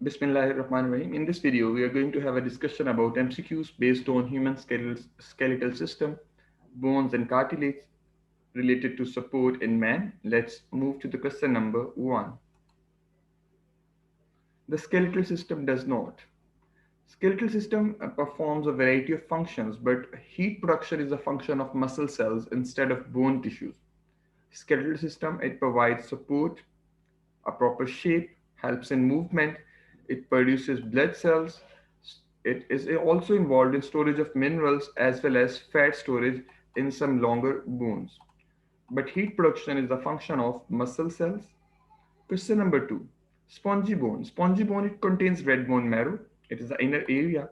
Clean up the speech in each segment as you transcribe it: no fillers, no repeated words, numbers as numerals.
Bismillahirrahmanirrahim. In this video, we are going to have a discussion about MCQs based on human skeletal system, bones and cartilage related to support in man. Let's move to the question number 1. The skeletal system does not. Skeletal system performs a variety of functions, but heat production is a function of muscle cells instead of bone tissues. Skeletal system, it provides support, a proper shape, helps in movement, it produces blood cells, it is also involved in storage of minerals as well as fat storage in some longer bones. But heat production is a function of muscle cells. Question number 2. Spongy bone. Spongy bone, it contains red bone marrow. It is the inner area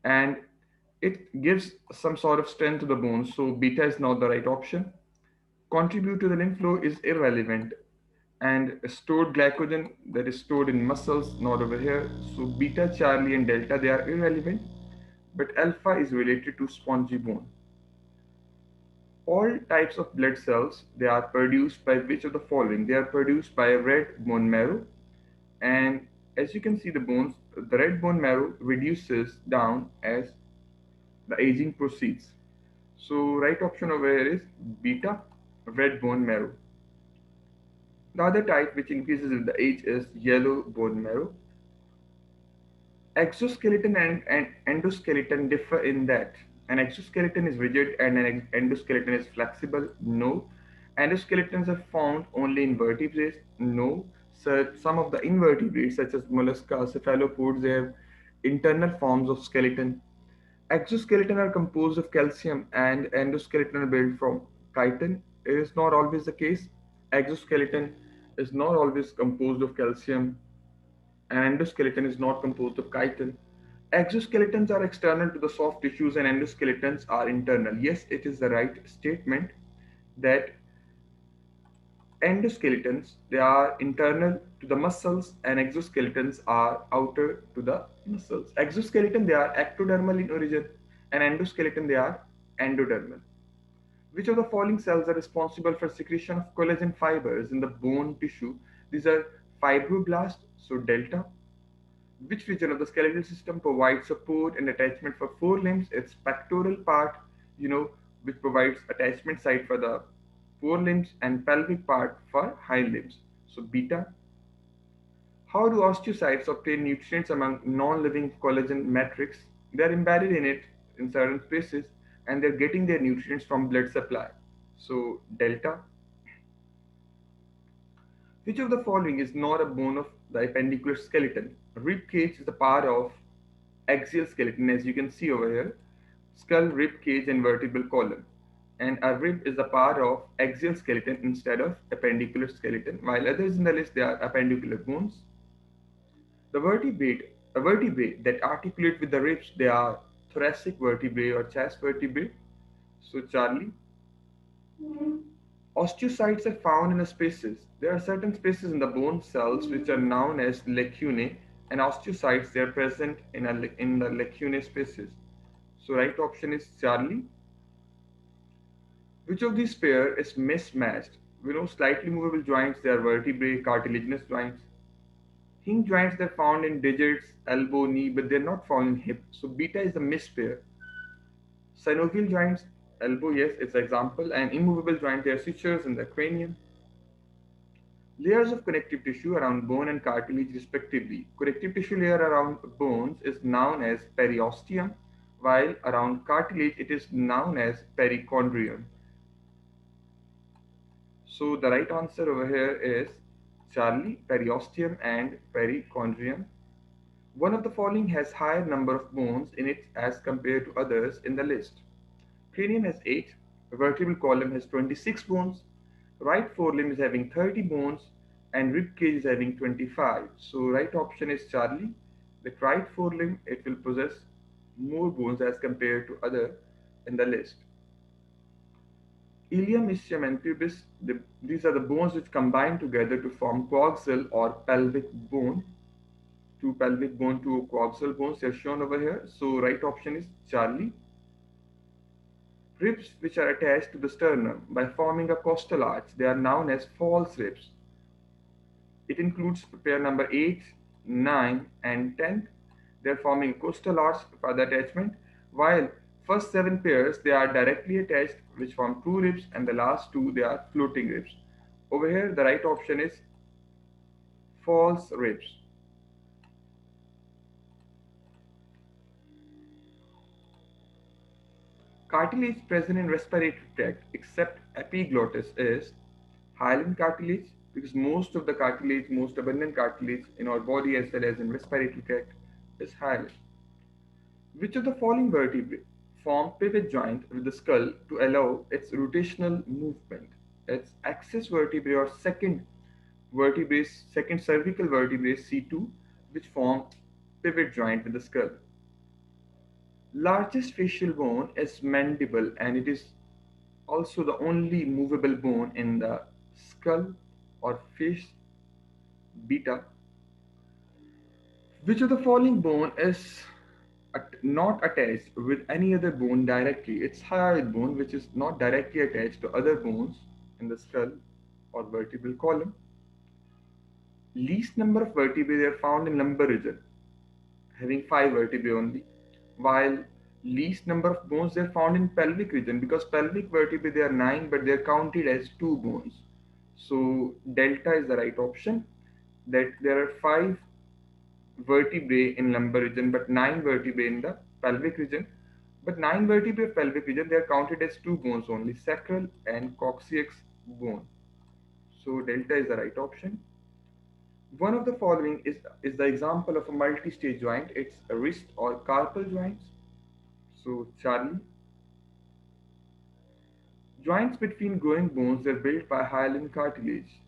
and it gives some sort of strength to the bones. So beta is not the right option. Contribute to the lymph flow is irrelevant, and stored glycogen that is stored in muscles not over here. So beta, Charlie and delta, they are irrelevant, but alpha is related to spongy bone. All types of blood cells, they are produced by which of the following? They are produced by a red bone marrow, and as you can see, the red bone marrow reduces down as the aging proceeds. So right option over here is beta, red bone marrow. The other type which increases with the age is yellow bone marrow. Exoskeleton and endoskeleton differ in that an exoskeleton is rigid and an endoskeleton is flexible. No. Endoskeletons are found only in vertebrates. No. So some of the invertebrates such as mollusca, cephalopods, they have internal forms of skeleton. Exoskeleton are composed of calcium and endoskeleton are built from chitin. It is not always the case. Exoskeleton is not always composed of calcium and endoskeleton is not composed of chitin. Exoskeletons are external to the soft tissues and endoskeletons are internal. Yes, it is the right statement that endoskeletons, they are internal to the muscles and exoskeletons are outer to the muscles. Exoskeleton, they are ectodermal in origin and endoskeleton, they are endodermal. Which of the following cells are responsible for secretion of collagen fibers in the bone tissue? These are fibroblasts, so delta. Which region of the skeletal system provides support and attachment for forelimbs? Its pectoral part, you know, which provides attachment site for the forelimbs, and pelvic part for hind limbs. So beta. How do osteocytes obtain nutrients among non-living collagen matrix? They are embedded in it in certain spaces and they're getting their nutrients from blood supply. So delta. Which of the following is not a bone of the appendicular skeleton? Rib cage is a part of axial skeleton, as you can see over here. Skull, rib cage, and vertebral column. And a rib is a part of axial skeleton instead of appendicular skeleton, while others in the list they are appendicular bones. A vertebrate that articulate with the ribs, they are thoracic vertebrae or chest vertebrae. So Charlie. Osteocytes are found in the spaces. There are certain spaces in the bone cells which are known as lacunae, and osteocytes they are present in the lacunae spaces. So right option is Charlie. Which of these pair is mismatched? We know slightly movable joints, they are vertebrae, cartilaginous joints. Hinge joints they're found in digits, elbow, knee, but they're not found in hip. So beta is the mispair. Synovial joints, elbow, yes, it's an example, and immovable joint, they are sutures in the cranium. Layers of connective tissue around bone and cartilage respectively. Connective tissue layer around bones is known as periosteum, while around cartilage it is known as perichondrium. So the right answer over here is Charlie, periosteum and perichondrium. One of the following has higher number of bones in it as compared to others in the list. Cranium has 8, vertebral column has 26 bones, right forelimb is having 30 bones, and rib cage is having 25. So right option is Charlie. The right forelimb, it will possess more bones as compared to other in the list. Ilium, ischium, and pubis, these are the bones which combine together to form coaxial or pelvic bone. Two pelvic bone, two coaxial bones are shown over here. So right option is Charlie. Ribs which are attached to the sternum by forming a costal arch, they are known as false ribs. It includes pair number 8, 9, and 10, they're forming coastal arch for the attachment, while first 7 pairs they are directly attached, which form two ribs, and the last two they are floating ribs. Over here, the right option is false ribs. Cartilage present in respiratory tract except epiglottis is hyaline cartilage, because most of the cartilage, most abundant cartilage in our body as well as in respiratory tract is hyaline. Which of the following vertebrae form pivot joint with the skull to allow its rotational movement? It's axis vertebrae or second cervical vertebrae C2, which form pivot joint with the skull. Largest facial bone is mandible, and it is also the only movable bone in the skull or face. Beta. Which of the following bone is not attached with any other bone directly? It's hyoid bone, which is not directly attached to other bones in the skull or vertebral column. Least number of vertebrae are found in lumbar region, having 5 vertebrae only, while least number of bones they are found in pelvic region, because pelvic vertebrae they are 9 but they are counted as 2 bones. So delta is the right option, that there are 5 vertebrae in lumbar region but 9 vertebrae in the pelvic region. But 9 vertebrae of pelvic region they are counted as 2 bones only, sacral and coccyx bone. So delta is the right option. One of the following is the example of a multi-stage joint. It's a wrist or carpal joints. So Charlie, joints between growing bones are built by hyaline cartilage,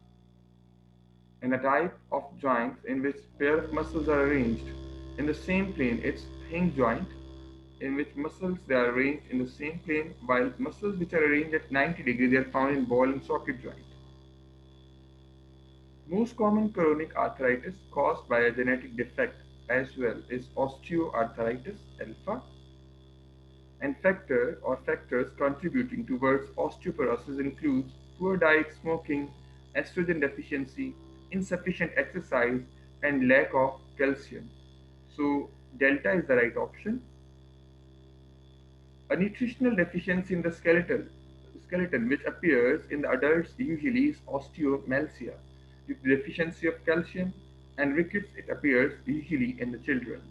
and a type of joint in which pair of muscles are arranged in the same plane. It's hinge joint, in which muscles they are arranged in the same plane, while muscles which are arranged at 90 degrees they are found in ball and socket joint. Most common chronic arthritis caused by a genetic defect as well is osteoarthritis alpha, and factors contributing towards osteoporosis includes poor diet, smoking, estrogen deficiency, insufficient exercise, and lack of calcium. So delta is the right option. A nutritional deficiency in the skeleton which appears in the adults usually is osteomalcia. Due to deficiency of calcium and rickets, it appears usually in the children.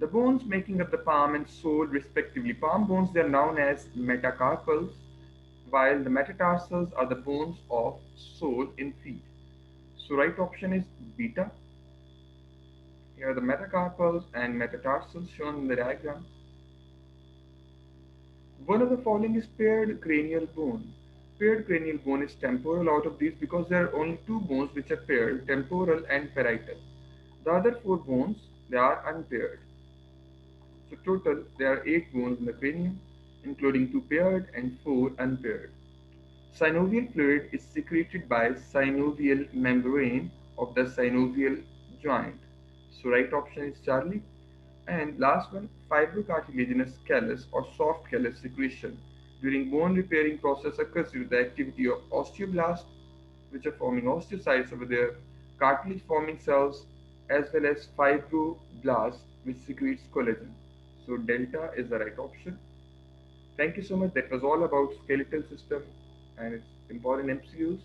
The bones making up the palm and sole respectively. Palm bones they are known as metacarpals, while the metatarsals are the bones of sole in feet. So right option is beta. Here are the metacarpals and metatarsals shown in the diagram. One of the following is paired cranial bone. Paired cranial bone is temporal out of these because there are only two bones which are paired, temporal and parietal. The other four bones, they are unpaired. So total, there are 8 bones in the cranium, including 2 paired and 4 unpaired. Synovial fluid is secreted by synovial membrane of the synovial joint. So right option is Charlie. And last one, fibrocartilaginous callus or soft callus secretion during bone repairing process occurs due to the activity of osteoblasts, which are forming osteocytes over there, cartilage forming cells, as well as fibroblasts, which secretes collagen. So delta is the right option. Thank you so much. That was all about skeletal system and its important MCUs.